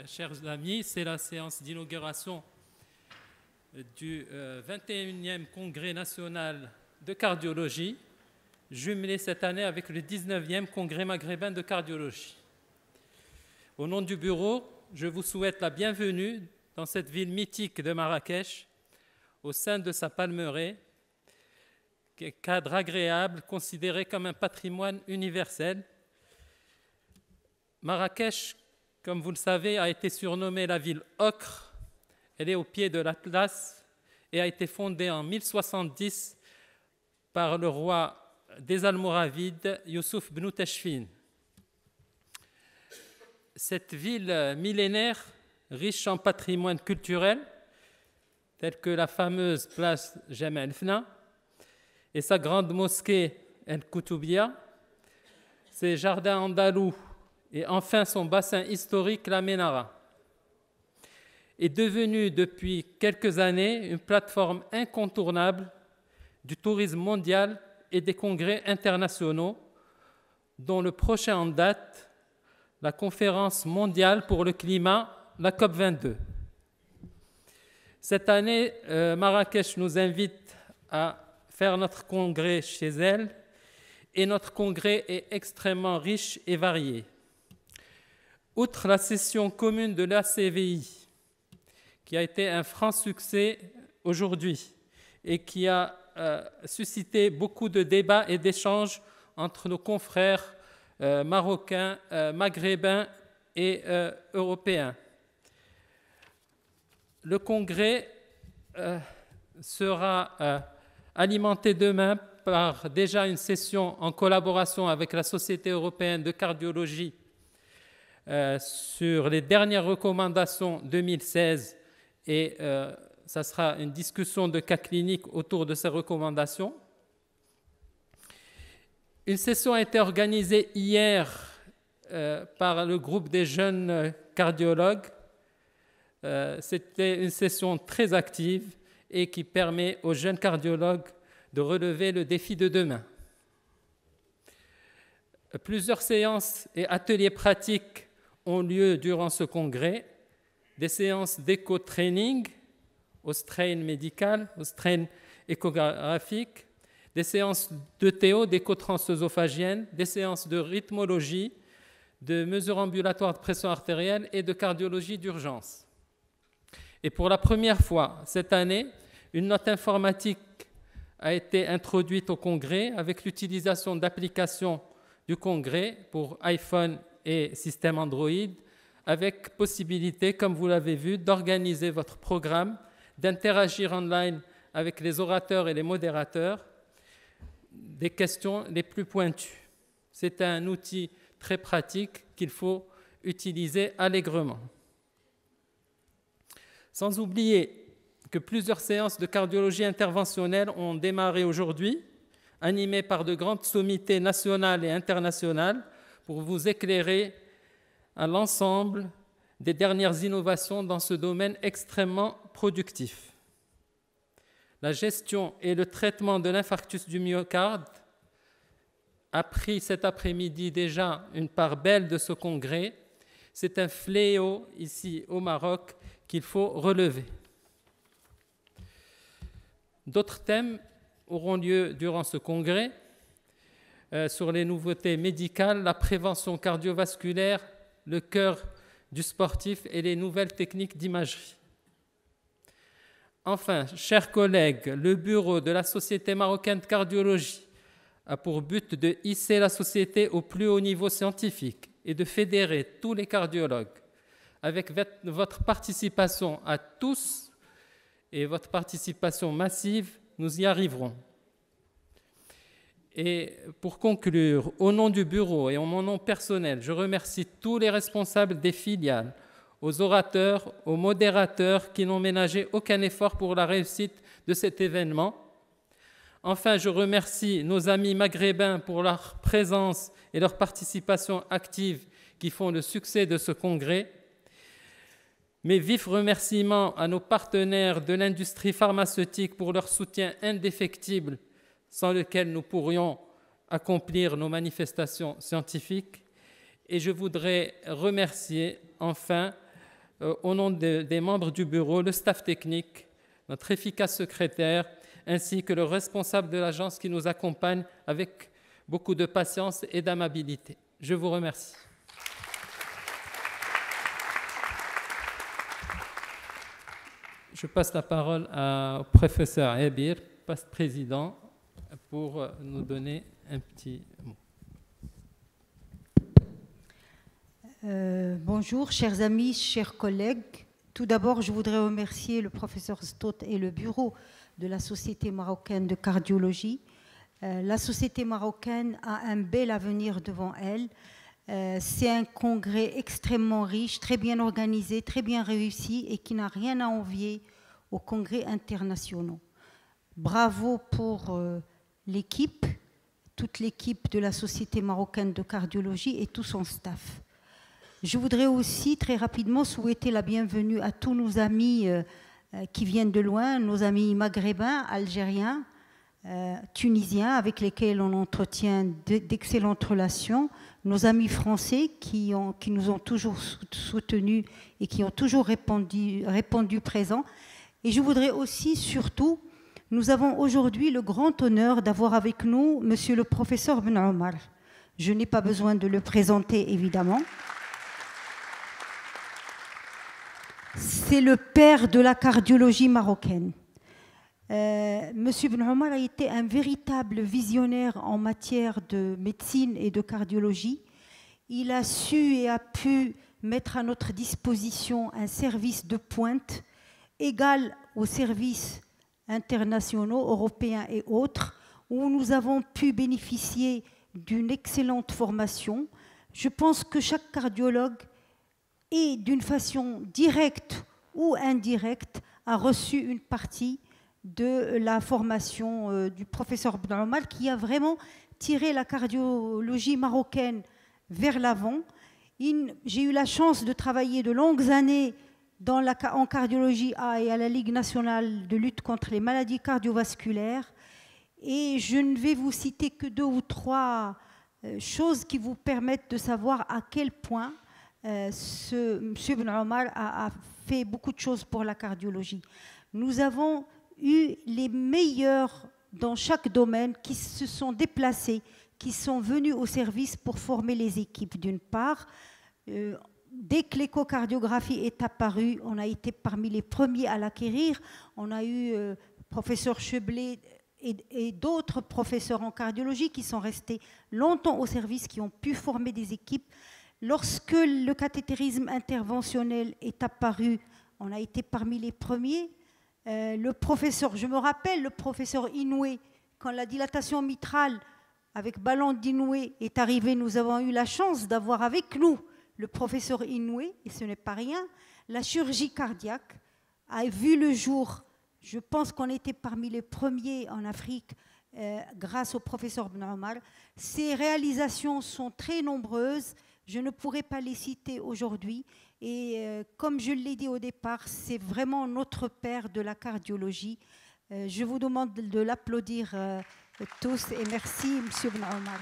Chers amis, c'est la séance d'inauguration du 21e Congrès national de cardiologie, jumelé cette année avec le 19e Congrès maghrébin de cardiologie. Au nom du bureau, je vous souhaite la bienvenue dans cette ville mythique de Marrakech, au sein de sa palmeraie, cadre agréable considéré comme un patrimoine universel. Marrakech, comme vous le savez, a été surnommée la ville ocre. Elle est au pied de l'Atlas et a été fondée en 1070 par le roi des Almoravides, Youssouf ibn Tashfin. Cette ville millénaire, riche en patrimoine culturel, telle que la fameuse place Jem el-Fna et sa grande mosquée El-Koutoubia, ses jardins andalous et enfin son bassin historique, la Ménara, est devenue depuis quelques années une plateforme incontournable du tourisme mondial et des congrès internationaux, dont le prochain en date, la conférence mondiale pour le climat, la COP22. Cette année, Marrakech nous invite à faire notre congrès chez elle, et notre congrès est extrêmement riche et varié. Outre la session commune de l'ACVI, qui a été un franc succès aujourd'hui et qui a suscité beaucoup de débats et d'échanges entre nos confrères marocains, maghrébins et européens. Le congrès sera alimenté demain par déjà une session en collaboration avec la Société européenne de cardiologie sur les dernières recommandations 2016 et ça sera une discussion de cas cliniques autour de ces recommandations. Une session a été organisée hier par le groupe des jeunes cardiologues. C'était une session très active et qui permet aux jeunes cardiologues de relever le défi de demain. Plusieurs séances et ateliers pratiques ont lieu durant ce congrès, des séances d'éco-training au strain médical, au strain échographique, des séances d'ETO, d'écho-transœsophagienne, des séances de rythmologie, de mesures ambulatoires de pression artérielle et de cardiologie d'urgence. Et pour la première fois cette année, une note informatique a été introduite au congrès avec l'utilisation d'applications du congrès pour iPhone et système Android, avec possibilité, comme vous l'avez vu, d'organiser votre programme, d'interagir online avec les orateurs et les modérateurs, des questions les plus pointues. C'est un outil très pratique qu'il faut utiliser allègrement. Sans oublier que plusieurs séances de cardiologie interventionnelle ont démarré aujourd'hui, animées par de grandes sommités nationales et internationales, pour vous éclairer à l'ensemble des dernières innovations dans ce domaine extrêmement productif. La gestion et le traitement de l'infarctus du myocarde a pris cet après-midi déjà une part belle de ce congrès. C'est un fléau ici au Maroc qu'il faut relever. D'autres thèmes auront lieu durant ce congrès sur les nouveautés médicales, la prévention cardiovasculaire, le cœur du sportif et les nouvelles techniques d'imagerie. Enfin, chers collègues, le bureau de la Société marocaine de cardiologie a pour but de hisser la société au plus haut niveau scientifique et de fédérer tous les cardiologues. Avec votre participation à tous et votre participation massive, nous y arriverons. Et pour conclure, au nom du bureau et en mon nom personnel, je remercie tous les responsables des filiales, aux orateurs, aux modérateurs qui n'ont ménagé aucun effort pour la réussite de cet événement. Enfin, je remercie nos amis maghrébins pour leur présence et leur participation active qui font le succès de ce congrès. Mes vifs remerciements à nos partenaires de l'industrie pharmaceutique pour leur soutien indéfectible, sans lequel nous pourrions accomplir nos manifestations scientifiques. Et je voudrais remercier enfin au nom des membres du bureau, le staff technique, notre efficace secrétaire, ainsi que le responsable de l'agence qui nous accompagne avec beaucoup de patience et d'amabilité. Je vous remercie. Je passe la parole au professeur Ebir, président, pour nous donner un petit mot. Bonjour, chers amis, chers collègues. Tout d'abord, je voudrais remercier le professeur Stott et le bureau de la Société marocaine de cardiologie. La Société marocaine a un bel avenir devant elle. C'est un congrès extrêmement riche, très bien organisé, très bien réussi et qui n'a rien à envier aux congrès internationaux. Bravo pour l'équipe, toute l'équipe de la Société marocaine de cardiologie et tout son staff. Je voudrais aussi très rapidement souhaiter la bienvenue à tous nos amis qui viennent de loin, nos amis maghrébins, algériens, tunisiens, avec lesquels on entretient d'excellentes relations, nos amis français qui nous ont toujours soutenus et qui ont toujours répondu présents. Et je voudrais aussi, surtout, nous avons aujourd'hui le grand honneur d'avoir avec nous monsieur le professeur Ben Omar. Je n'ai pas besoin de le présenter, évidemment. C'est le père de la cardiologie marocaine. Monsieur Ben Omar a été un véritable visionnaire en matière de médecine et de cardiologie. Il a su et a pu mettre à notre disposition un service de pointe égal aux services internationaux, européens et autres, où nous avons pu bénéficier d'une excellente formation. Je pense que chaque cardiologue, et d'une façon directe ou indirecte, a reçu une partie de la formation du professeur Ben Omar, qui a vraiment tiré la cardiologie marocaine vers l'avant. J'ai eu la chance de travailler de longues années en cardiologie A et à la Ligue nationale de lutte contre les maladies cardiovasculaires. Et je ne vais vous citer que 2 ou 3 choses qui vous permettent de savoir à quel point M. Ben Omar a fait beaucoup de choses pour la cardiologie. Nous avons eu les meilleurs dans chaque domaine qui se sont déplacés, qui sont venus au service pour former les équipes. D'une part, dès que l'échocardiographie est apparue, on a été parmi les premiers à l'acquérir. On a eu professeur Cheblet et d'autres professeurs en cardiologie qui sont restés longtemps au service, qui ont pu former des équipes. Lorsque le cathétérisme interventionnel est apparu, on a été parmi les premiers. Je me rappelle le professeur Inoué, quand la dilatation mitrale avec ballon d'Inoué est arrivée, nous avons eu la chance d'avoir avec nous le professeur Inoué, et ce n'est pas rien. La chirurgie cardiaque a vu le jour. Je pense qu'on était parmi les premiers en Afrique grâce au professeur Ben Omar. Ces réalisations sont très nombreuses. Je ne pourrais pas les citer aujourd'hui. Et comme je l'ai dit au départ, c'est vraiment notre père de la cardiologie. Je vous demande de l'applaudir tous et merci, M. Ben Omar.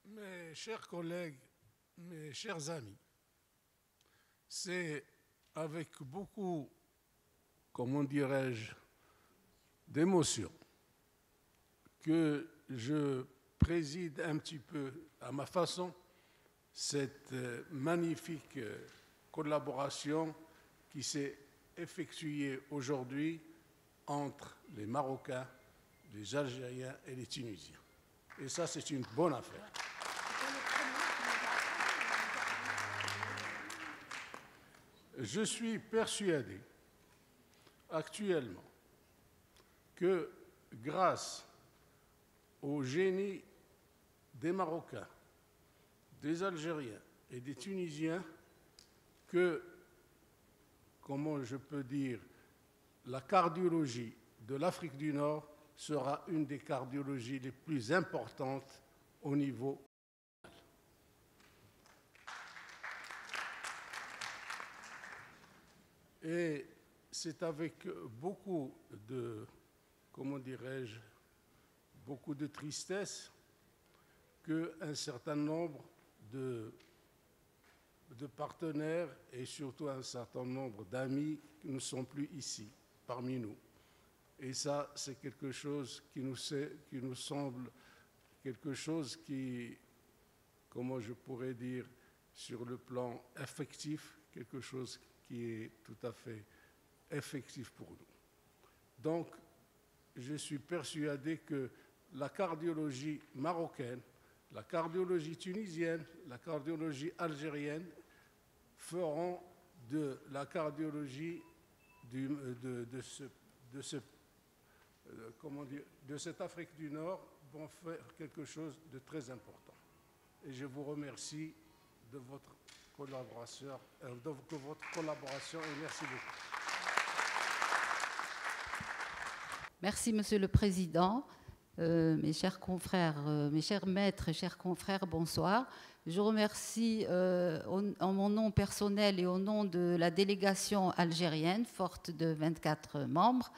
Mes chers collègues, mes chers amis, c'est avec beaucoup, comment dirais-je, d'émotion que je préside un petit peu à ma façon cette magnifique collaboration qui s'est effectuée aujourd'hui entre les Marocains, les Algériens et les Tunisiens. Et ça, c'est une bonne affaire. Je suis persuadé actuellement que grâce au génie des Marocains, des Algériens et des Tunisiens, que, comment je peux dire, la cardiologie de l'Afrique du Nord sera une des cardiologies les plus importantes au niveau. Et c'est avec beaucoup de, comment dirais-je, beaucoup de tristesse qu'un certain nombre de partenaires et surtout un certain nombre d'amis qui ne sont plus ici, parmi nous. Et ça, c'est quelque chose qui nous semble quelque chose qui, comment je pourrais dire, sur le plan affectif, quelque chose qui est tout à fait effectif pour nous. Donc, je suis persuadé que la cardiologie marocaine, la cardiologie tunisienne, la cardiologie algérienne feront de la cardiologie de cette Afrique du Nord vont faire quelque chose de très important. Et je vous remercie de votre collaboration et merci beaucoup. Merci, Monsieur le Président. Mes chers confrères, mes chers maîtres, chers confrères, bonsoir. Je remercie en mon nom personnel et au nom de la délégation algérienne, forte de 24 membres,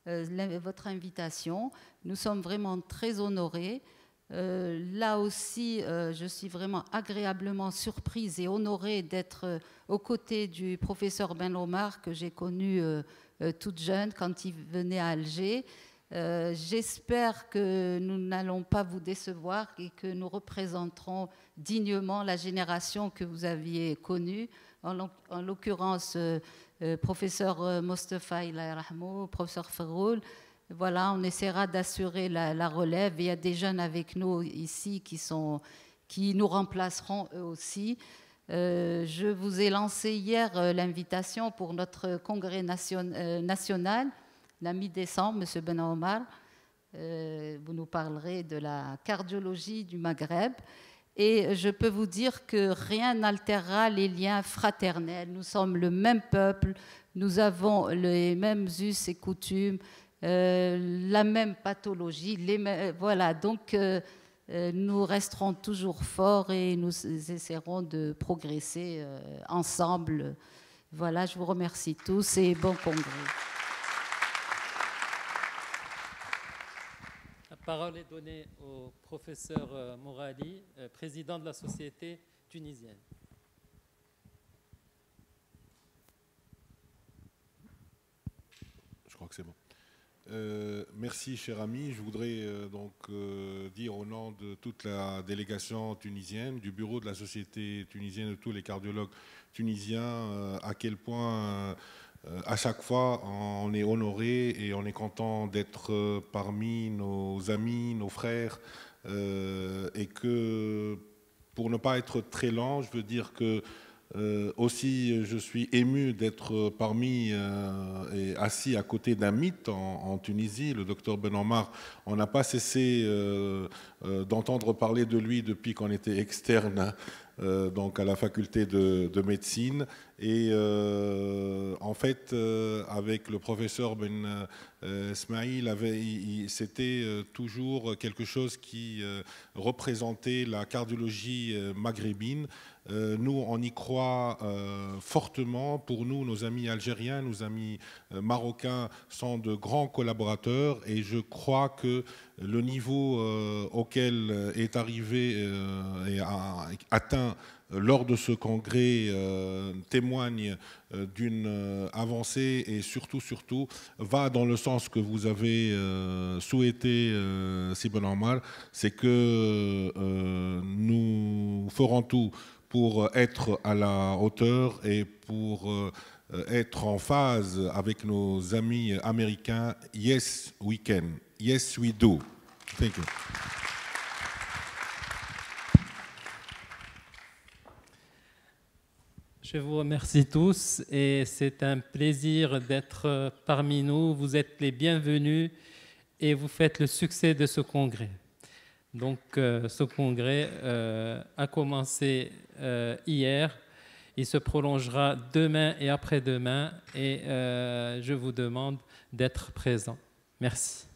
votre invitation. Nous sommes vraiment très honorés. Là aussi, je suis vraiment agréablement surprise et honorée d'être aux côtés du professeur Ben Omar, que j'ai connu toute jeune quand il venait à Alger. J'espère que nous n'allons pas vous décevoir et que nous représenterons dignement la génération que vous aviez connue, en l'occurrence professeur Mostafa Ilayarahmou, professeur Ferroul. Voilà, on essaiera d'assurer la relève. Il y a des jeunes avec nous ici qui nous remplaceront eux aussi. Je vous ai lancé hier l'invitation pour notre congrès national, la mi-décembre, M. Ben Omar. Vous nous parlerez de la cardiologie du Maghreb. Et je peux vous dire que rien n'altérera les liens fraternels. Nous sommes le même peuple, nous avons les mêmes us et coutumes, la même pathologie. Voilà, donc nous resterons toujours forts et nous essaierons de progresser ensemble. Voilà, je vous remercie tous et bon congrès. La parole est donnée au professeur Mourali, président de la Société tunisienne. Je crois que c'est bon. Merci, cher ami. Je voudrais dire au nom de toute la délégation tunisienne, du bureau de la Société tunisienne, de tous les cardiologues tunisiens, à quel point à chaque fois on est honoré et on est content d'être parmi nos amis, nos frères, et que pour ne pas être très lent, je veux dire que aussi, je suis ému d'être parmi et assis à côté d'un mythe en Tunisie, le docteur Ben Omar. On n'a pas cessé d'entendre parler de lui depuis qu'on était externe donc à la faculté de médecine. Et en fait, avec le professeur Ben Smaïl, c'était toujours quelque chose qui représentait la cardiologie maghrébine. Nous, on y croit fortement. Pour nous, nos amis algériens, nos amis marocains sont de grands collaborateurs et je crois que le niveau auquel est arrivé et a atteint lors de ce congrès témoigne d'une avancée et surtout va dans le sens que vous avez souhaité, Sibon Omar, c'est que nous ferons tout pour être à la hauteur et pour être en phase avec nos amis américains. Yes, we can. Yes, we do. Thank you. Je vous remercie tous et c'est un plaisir d'être parmi nous. Vous êtes les bienvenus et vous faites le succès de ce congrès. Donc ce congrès a commencé hier, il se prolongera demain et après-demain et je vous demande d'être présents. Merci.